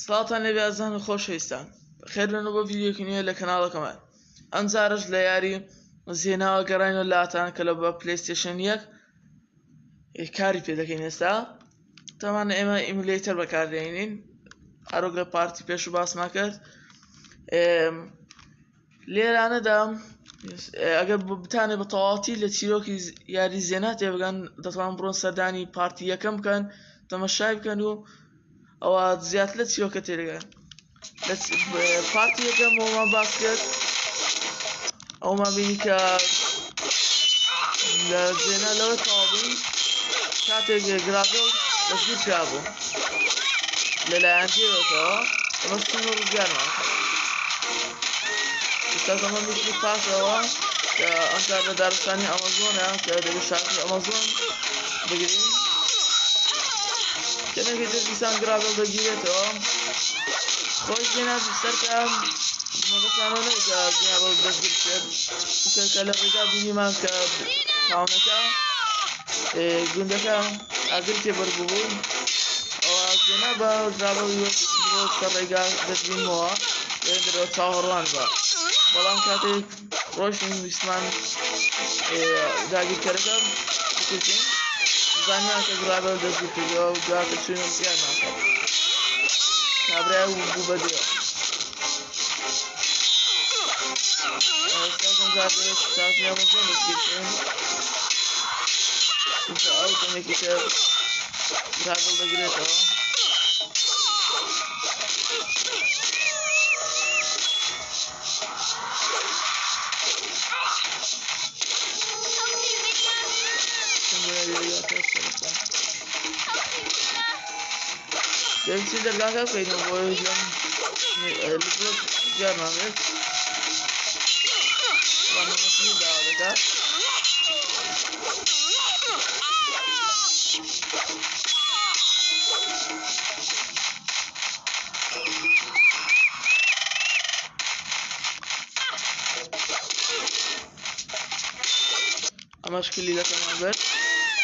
سڵاتان لێبێ ئازان و خۆشەویستان خێربێنەوە بۆ ڤیدیۆیەکی نوێ لە کەناڵەکەمە ئەم جارش لە یاری زێناوە گەڕاینەوە لاتان کە لە بە پلەیستێشن 1 کاری پێ دەکەین ئێستا تەمانە ئێمە ئیمولێتەر بەکاردێنین هەروەک لە پارتی پێش و باسمان کرد لێرانەدا ئەگەر بتانێ بە تەواوەتی لە چیرۆکی یاری زێنا تێبگەن دەتوانن بڕۆن سەردانی پارتی یەکەم بکەن تەمەشای بکەن و ئەوە زیاتر لە چیرۆکە تێدەگەن پارتی یەکەم ئەومان باس کرد ئەومان بینی کە لە زێنا لەوە تەواوبووین کاتێک گرابێڵ دەستگیر کرابوو لەلایەن دێوێتەوە ئەمە سنوو ڕزگارمان کرد ئێستا ئەمە میشتی پاشەوە کە ئەم کار لە دارستانی ئەمەزۆنە کە دەبێت شارکی ئەمەزۆن بگرین کەمێکی تر دیسان گرابێڵ دەگیرێتەوە خۆی زێنا سەرکە مەبەستانەوە نەبوو کە گرابێڵ دەستگیر کرد کە لە ڕێگا بینیمان کە تاونەکە گوندەکە ئاگر تێبەربوو ئەوە زێنا بە گرابێڵی بۆ سەر ڕێگا دەستبینەوە دەرەوە چاوەڕوان بە بەڵام کاتێک ڕۆژین ویسمان داگیرکەرەکە بکوژین زانیان کە گرابێڵ دەستگیر کردەوە و دواتر چوینە زیانمان کرد کابرای بوو بە درێ ئێستا جارێک سازی ئەمەزۆن دەستگیرکردن چونکە ئەو دەمێکی تر گرابێڵ دەگرێتەوە دەویستی دەرگاکە بکەینەوە بۆی لەم جارمان بێت وانەمەسنی داوا دەکات ئەمەش کلیلەکەمان بێت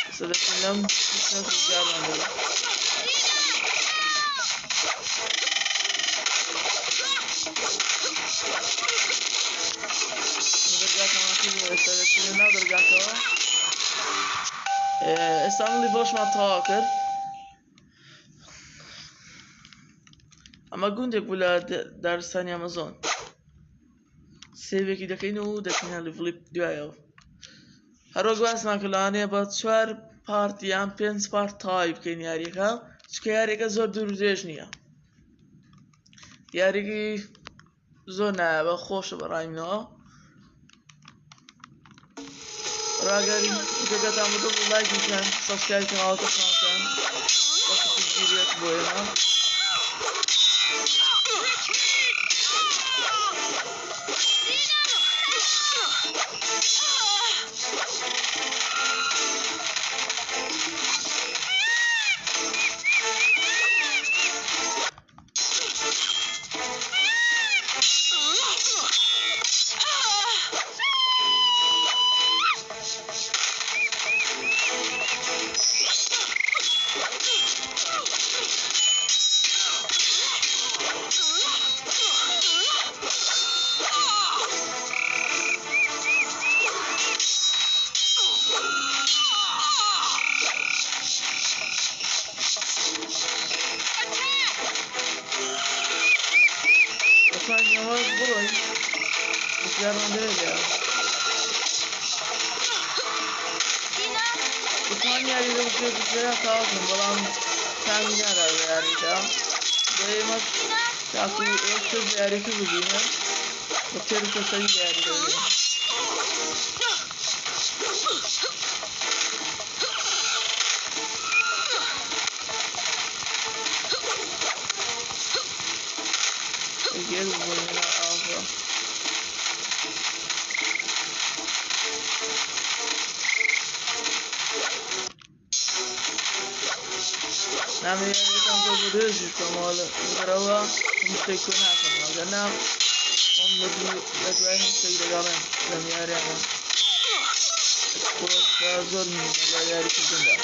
ئێستا دەچین لەم جارمان دەبێت ئێستا ناو دەرگاکەوە ئێستا لیڤڵشمان تەواو کرد ئەمە گوندێک بوو لە دارستانی ئەمەزۆن سێڤێکی دەکەین و دەچینە لیڤڵی دوایەوە هەروەک باسمان کرد لەوانەیە بە 4 پارت یان 5 پارت تەواوی بکەین یاریەکە چونکە یاریەکە زۆر دوور و درێژ نییە یاریەکی زۆر نایابە خۆشە بەڕای منەوە ڕاگەری دیگەتان بۆ لایک بکەن سەبسکرایب کەناڵەکەشمان بکەن وەکو پشتگیریەک بۆ ئێمە بتوان یاری لەو پێشترا تاوەکەم بەڵام تامی نادا بە یاریدا دەیەمەش تاکو ئێستا یاریەکە ببینە بە تێر کەسەری یاری دەبێت ئەگەر بۆینە ئاوە نامە یاریەکان زۆر درێژی کەمەوە لەبەرەوە هەموو شتێک کۆ ناکەم وەگەرنا ئەم لە دوای هەموو شتێک دەگەڕێم لەم یاریانە زۆر نینە لە یاریکردندا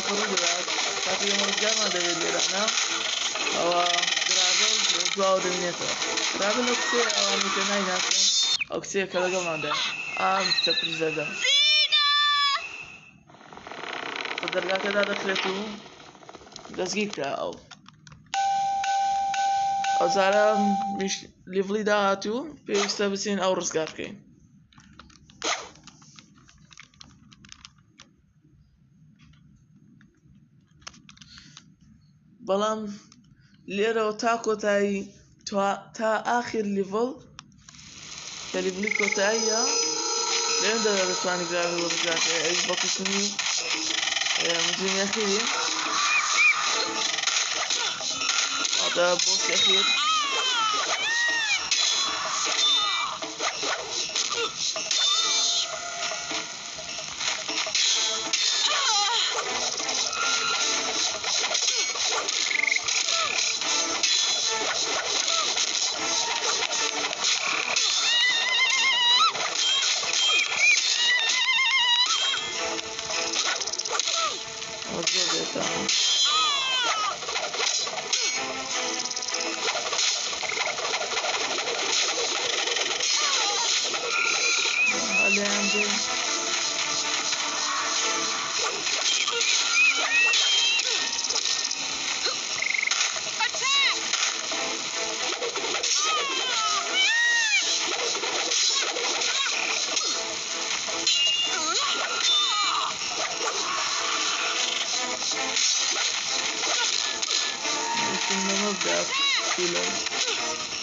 فرودات كاتي مرجع ما دبي لنا أو درابل جوا دنيته درابل أكسي أو ممكن ناس أكسي كذا كمان ده سبريزة ده فدرجة كذا دخلته دزجيك أو زارا مش ليفلي دهاتو پێویستە بچین ئەو ڕزگار بکەین بەڵام لێرەوە تا کۆتایی تا ئاخر لیڤڵ کە لیڤلی کۆتاییە لێرەدا دەتوانی گراوی ڕزگار بکەی ئەویش بە کوشتنی مجرمی ئەخیری هذا بوس أخير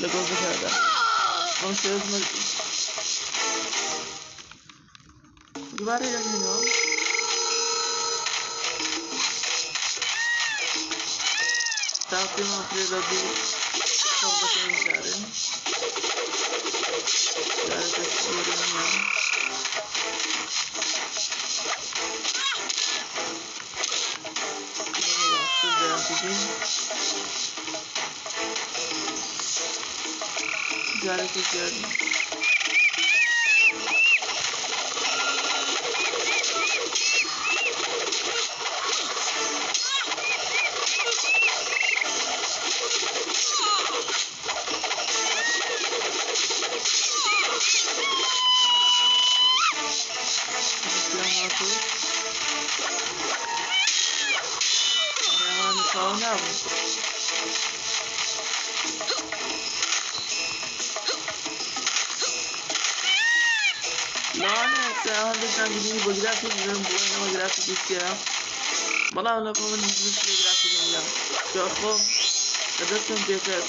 لقوز هذا خمس اسمه دوباره يجينا تاكي ما في ردي صوبة إنسان لا تشيرنا جاري تجاري Gidini bografik diyorum bu oynama grafik istiyorum. Bana öyle falan bir grafik yapacağım. Şu an kadasın tekrar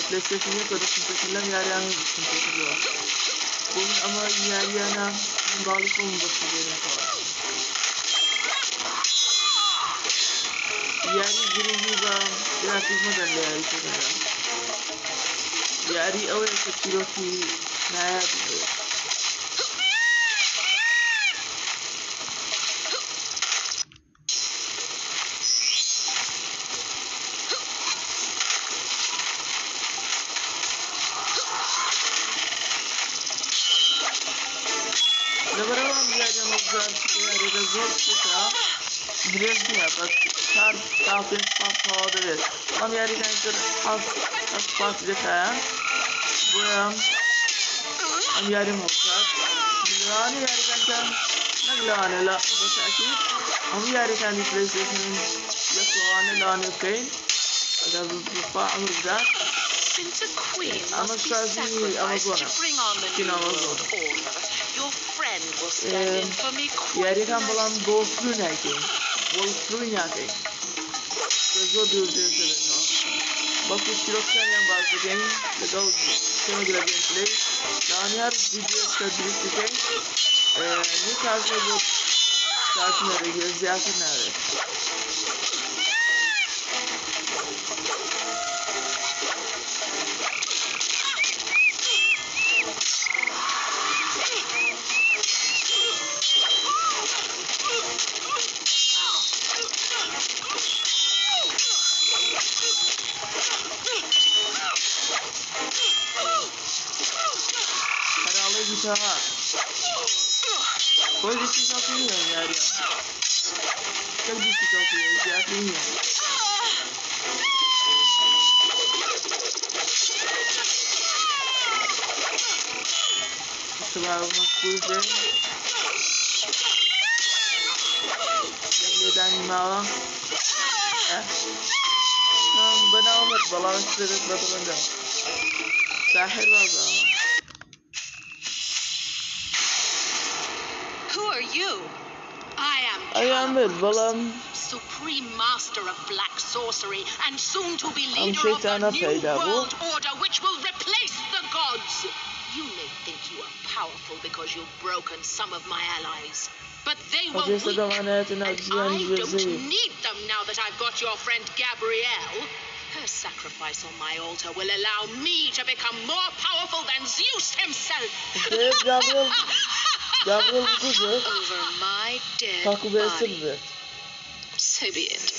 PlayStation'ı kadasın tekrar yarıyanı düşün tekrar. Bunun ama yarıyana bağlı olun bakıyorum falan. Yarı birinci grafik model yarı tekrar. Yarı öyle seçiyor ki ne yapıyor? Bileziğe bak, kafir patladı ve tam yerden az patlayacak. Bu am yerim olacak. Yani yerden ne la bas akif. Am yerden PlayStation yaklanı lane kain. Ada beberapa amrda. Since a queen must be sacrificed to bring on the new world order, your friend will stand in for me quite yerden bulan dostluğu ne ki? Dostluğu ne ki? Sözü durdurdu. Bak bu şiroktan bazı game legal şunu bile gameplay. Yani her video stability game. Ne tarzı bu tarzına göre ziyafet nerede? Koy bir şey yapayım yani. كلبي سكوتي جاتني الشباب مفقودة قبل داني معه بناومت بلا اشتريت بطل ساحر بابا. Who are you? I am Balam. Supreme Master of Black Sorcery and soon to be I'm leader of Shaitan the New Apayda, World Order which will replace the gods. You may think you are powerful because you've broken some of my allies, but they were weak, and I don't need them now that I've got your friend Gabrielle. Her sacrifice on my altar will allow me to become more powerful than Zeus himself. Gabriel Over my dead body. So be it.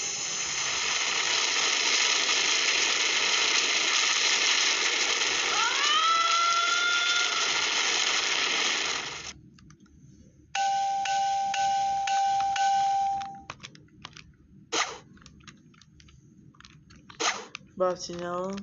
Batinha.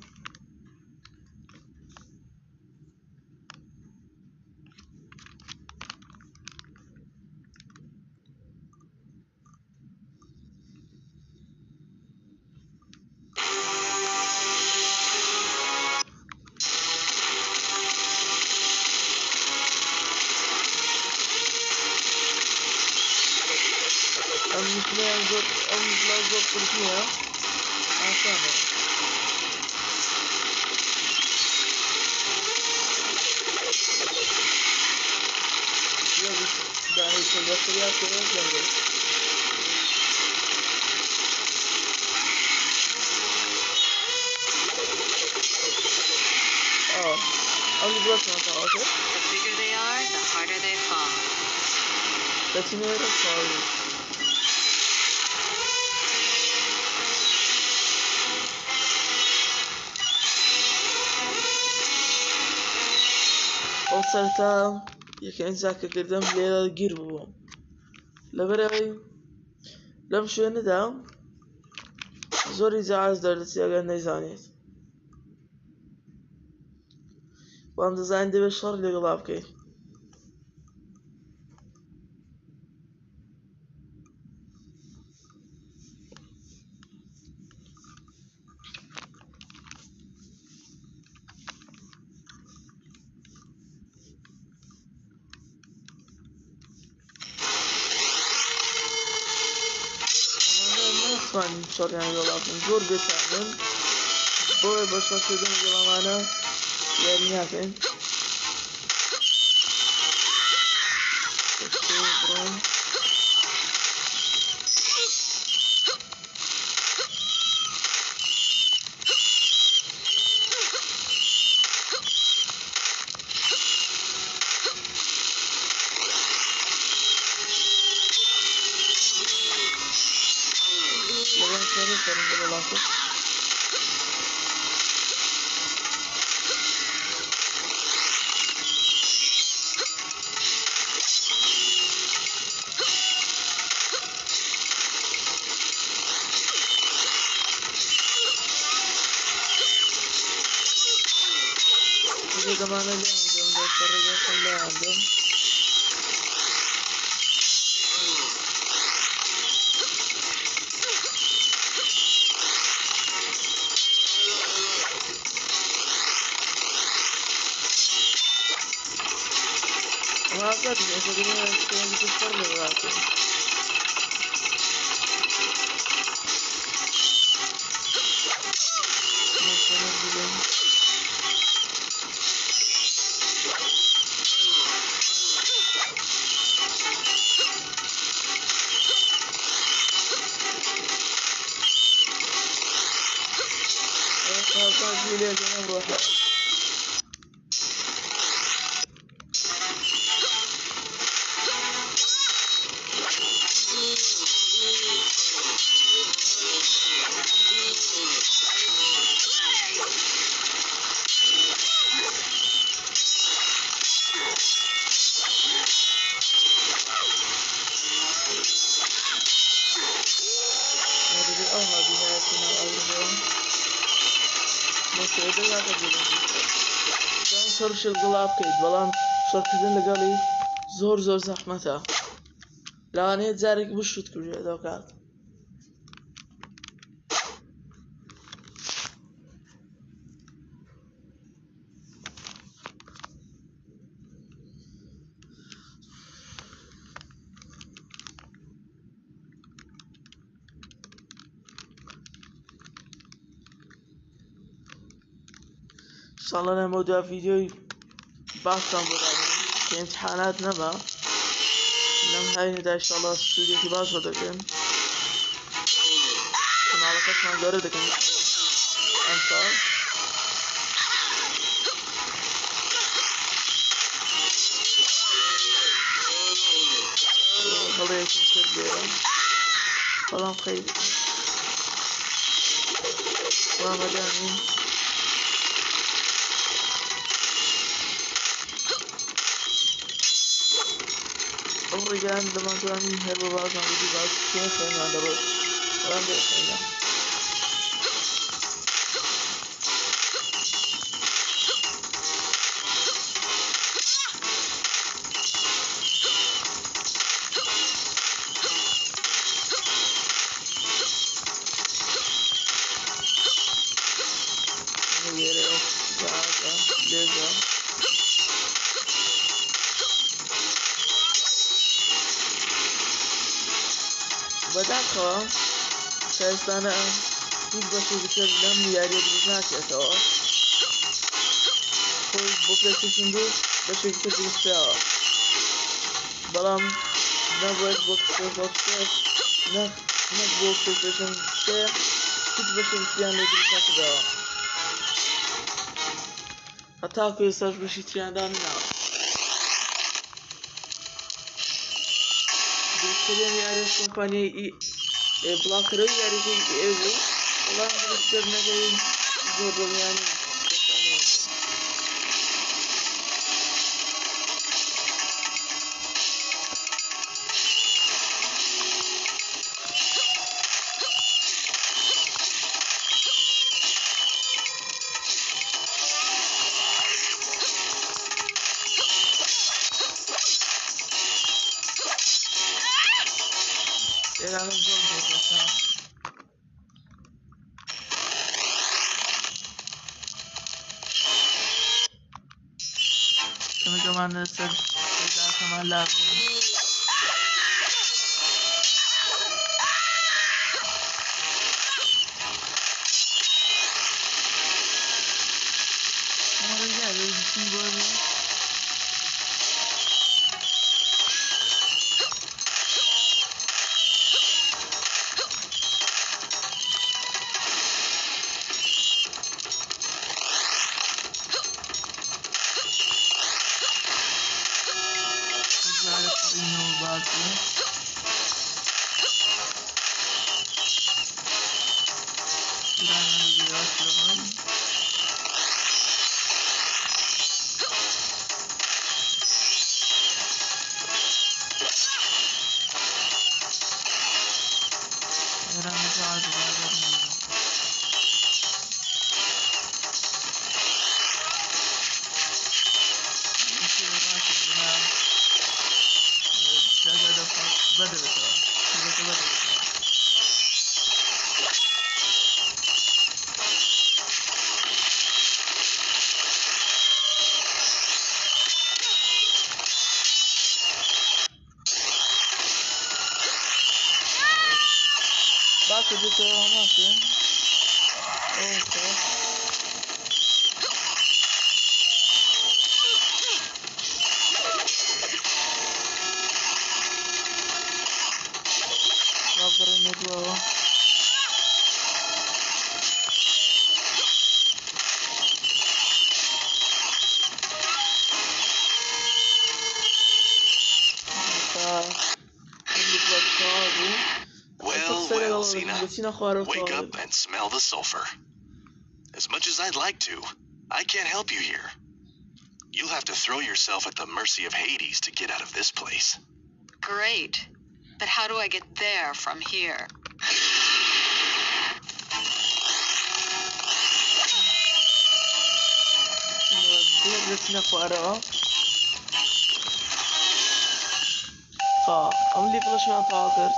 Zor kurtuluyor. Aslında. Ben için gösteri yapıyoruz yani. Only block one, okay? The bigger they are, the harder they fall. Kaçınıyorum sorry. وصلت يمكن ذاك قدام ليلة جيربو لبرأي لم شو ندم زوري زعاز درس يا نيزانيت وان ديزاين دي بشر اللي غلابكي من شور يعني غلابكم زور بتعمل بوي بس كده غلامانا يعني هاتين زمان اللي عندهم ده الطريقة اللي عندهم ما أعتقد إذا كنا بتفكر لغاية دەگاتە بێت سەرشت گڵا بکەیت بەڵام شەڕکردن لەگەڵی زۆر زەحمەتە لەوانەیە جارێک بشت کوژێت ئەو کات ئینشاڵڵا لەمە دوا ڤیدیۆی باشتان بۆ دابێت کە ئیمتحانات نەبا لەم هاینەدا ئینشاڵڵا سوودێکی باش بۆ دەکەن کەناڵەکەشمان گەورە دەکەن ئەم ساڵ هەڵەیەکم کرد لێرە بەڵام خەیر وامەدانین ئەو ڕێگان دەمانتوانی هەر بە بازان بودی باز پێ خێنمان دەڕۆت بەڵام بێخێنە بەداخەوە شایستانە هیچ بەشێکی تر لەم یاریە دروست ناکرێتەوە خۆی بۆ پلەیستێشن دوو بەشێکی تر دروست کراوە بەڵام نە بۆ ئەکسبۆکس نەک بۆ پلەیستێشن سێ هیچ بەشێکی تریان لێ دروست نەکراوە هەتاکو ئێستاش بەشی تریاندان ناوە دروستکردن یاریە کۆمپانیای بڵاوکەرەوەی یاریەکەی ئێ بوو بەڵام دروستکردنەکەی زۆر دڵنیانی ئێرانە زۆر بۆتەسا کەمەکەمان لەسەر ێداکەمان لابنین باشه بسه هماسه اوکه رابطه ندوه Well, Xena, wake up and smell the sulfur. As much as I'd like to, I can't help you here. You'll have to throw yourself at the mercy of Hades to get out of this place. Great. But how do I get there from here? بچی نخواره ام لیفلش من تاکر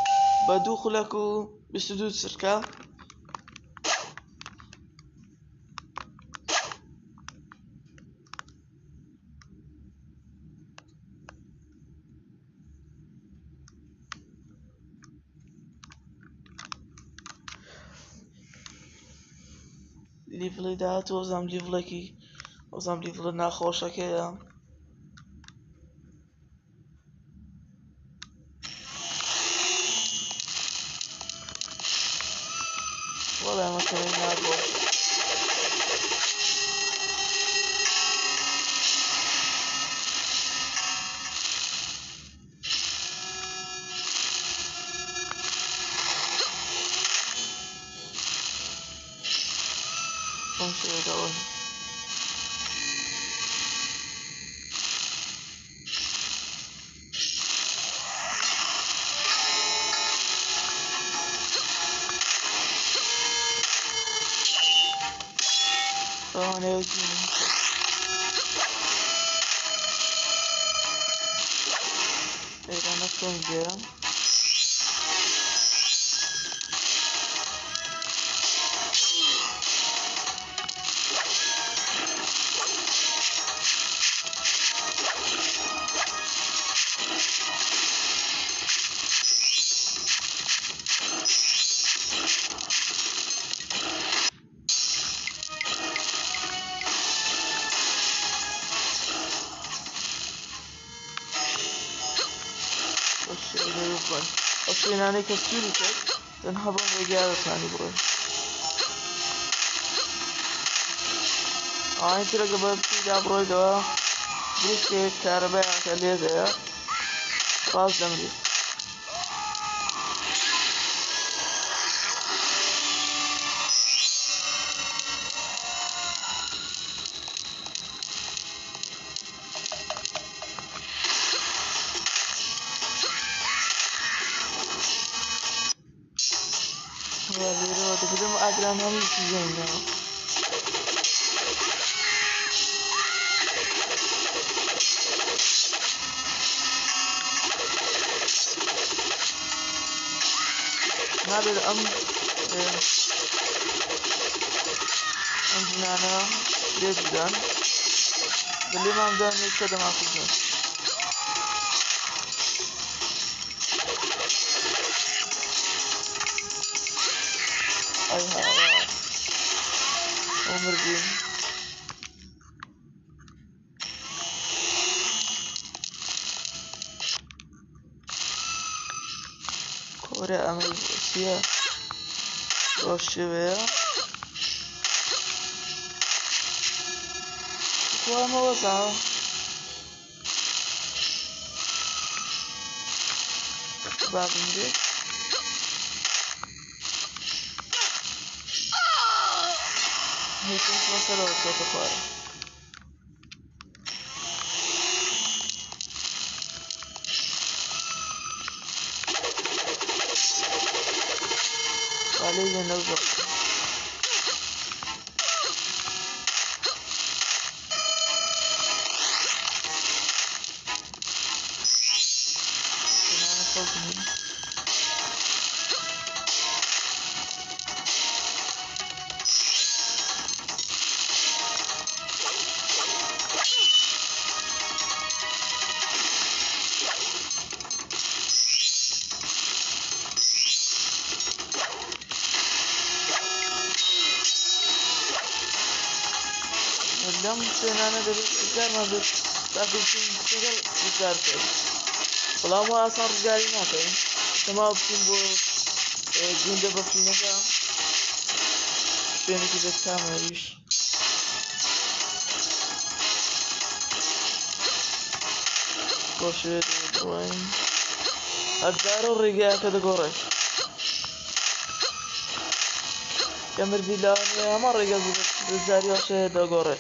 بدو خلکو بسدود سرکه لیفلی دهات وزم لیفلکی وزم لیفل نخوشه که ولی ما کنیم نبود باشه دارم نه ایران نکنیم Oceanane Casturicek, dan hebben we Garrett aan die broer. Aynı tür gibi bir broer da bir şey karabaya kalıyor da fazla mı? Bizim adrenalin yüzünden. هذا الأمر عندنا أنا جدا باللي ما مداني كذا ما أخذه أي هذا عمر دين كوريا أمريكية روشيوية وما وزعه بعد مدي هيكون وصل وصلت خارج عليه نوزق Adam senana da bir ma bir tabii ki güzel şey. Kulağıma asar rüzgarı ne yapayım? Tamam bu günde bakayım ya. Beni de tamammış. Boşver durayım. Adaro riga kada goray. Kamir dilani ama riga rüzgarı şey da goray.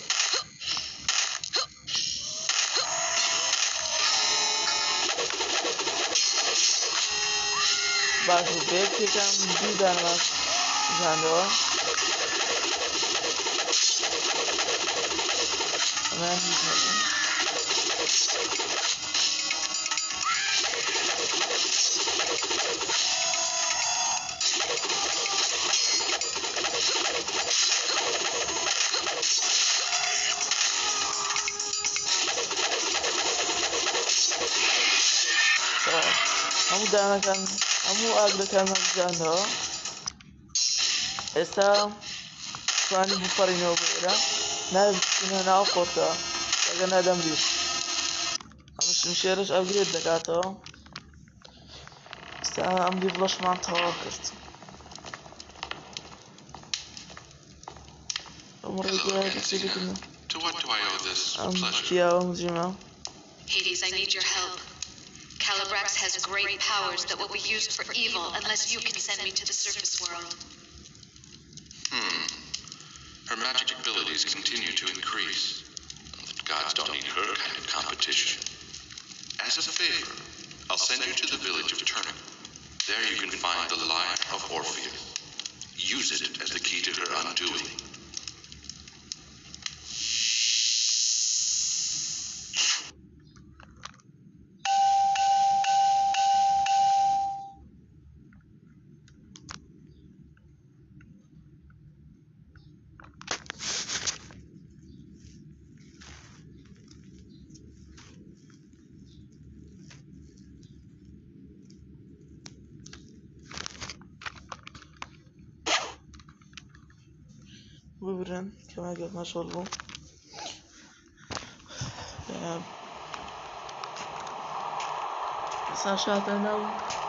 Bazı bekleyen bir denmez zanıyor. من میتونم همون دهنکن همون اگرکن هم ها استا توانی بپرینو بگیرم نه بسکنه نه خورده اگر ندم دید همش میشهرش اگرید دکاتا استا هم دیفلاش من تا کرد Hello, Enzina. To what do I owe this pleasure? پیاوم جیما Hades, I need your help. Calibrax has great powers that will be used for evil unless you can send me to the surface world. Her magic abilities continue to increase. The gods don't need her kind of competition. As a favor, I'll send you to the village of Turnip. There you can find the Lyre of Orpheus. Use it as the key to her undoing. ببرن كما قلت ما شاء الله ساشات انا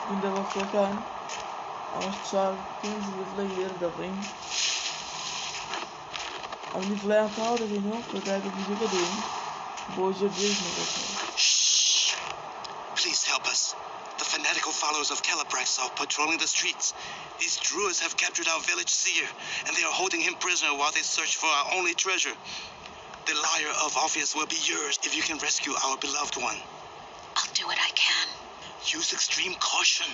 من دابا كان اما شعر كنز بفلاير دابين ام فلاير طاوله بينو كذا فيديو قديم بوجه بيزنس. Please help us. The fanatical followers of Calibrax are patrolling the streets. These druids have captured our village seer, and they are holding him prisoner while they search for our only treasure. The Lyre of Orpheus will be yours if you can rescue our beloved one. I'll do what I can. Use extreme caution.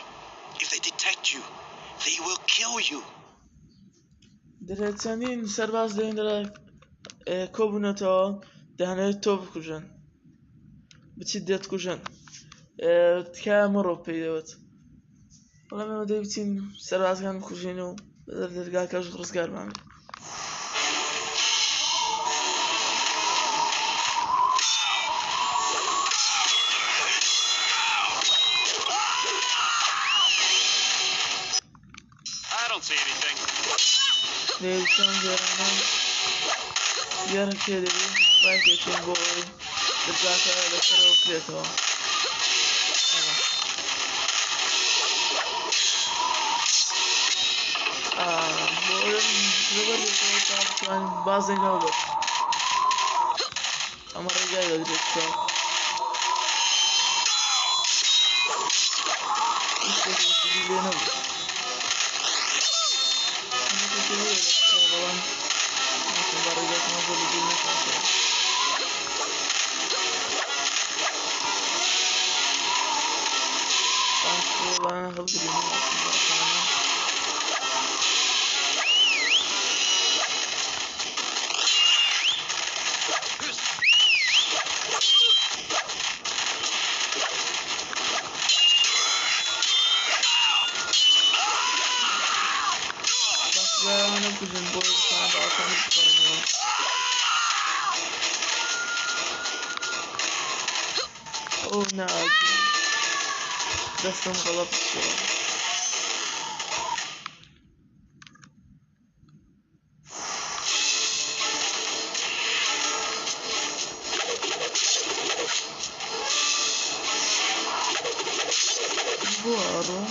If they detect you, they will kill you. درهتنین سرباز دهنده کوبونتا دهنه توب کجن بتشدت کجن تكامرو بيدوت والله ما ودي بتين سرباز كان كوجينو بدر درقا كاش خرس قال معنا I don't see anything. ليشان جرانا يارا كده باكي تشين بوي درقا كاش لكرو كريتو bazen kaldı. Ama ricayla direkt şu an. İşte bu bildiğine bu. Ama tekrar öyle falan. Nasıl varacak nasıl bildiğine kaldı. Sanki bana hızlı bilmiyorum. أنا كنت نقول كان بعطاني بقرنه أوه نعم دستم غلط شوي بوارو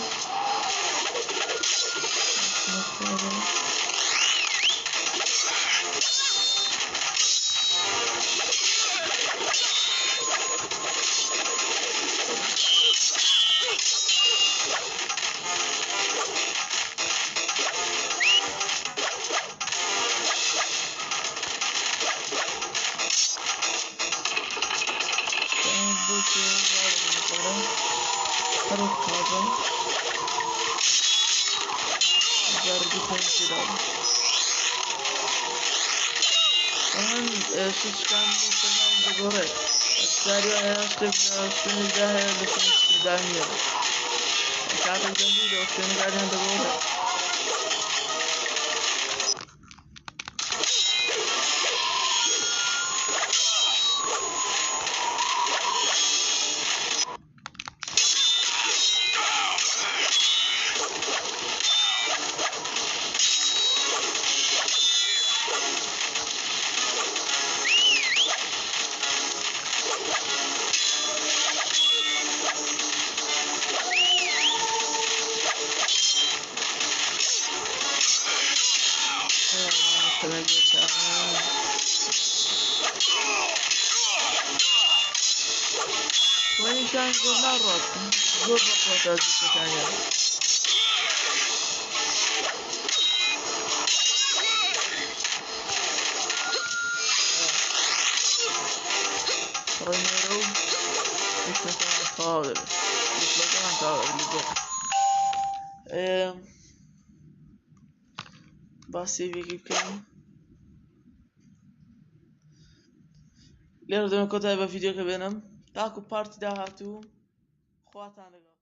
شوشكان مستقام بقرة الساري وهيشتب لسنة داهية لسنة داهية كاتب جنبي لو سنة قاعدين بقرة وين كان يقول مرات زور بقوة هذه الثانية رينيرو مش مثلا خاضر مش مثلا خاضر باسي بيجي بكم لێرە دەمە کۆتای بە ڤیدیۆکە بێنم تاکو پارتی داهاتوو خواتان لەگەڵ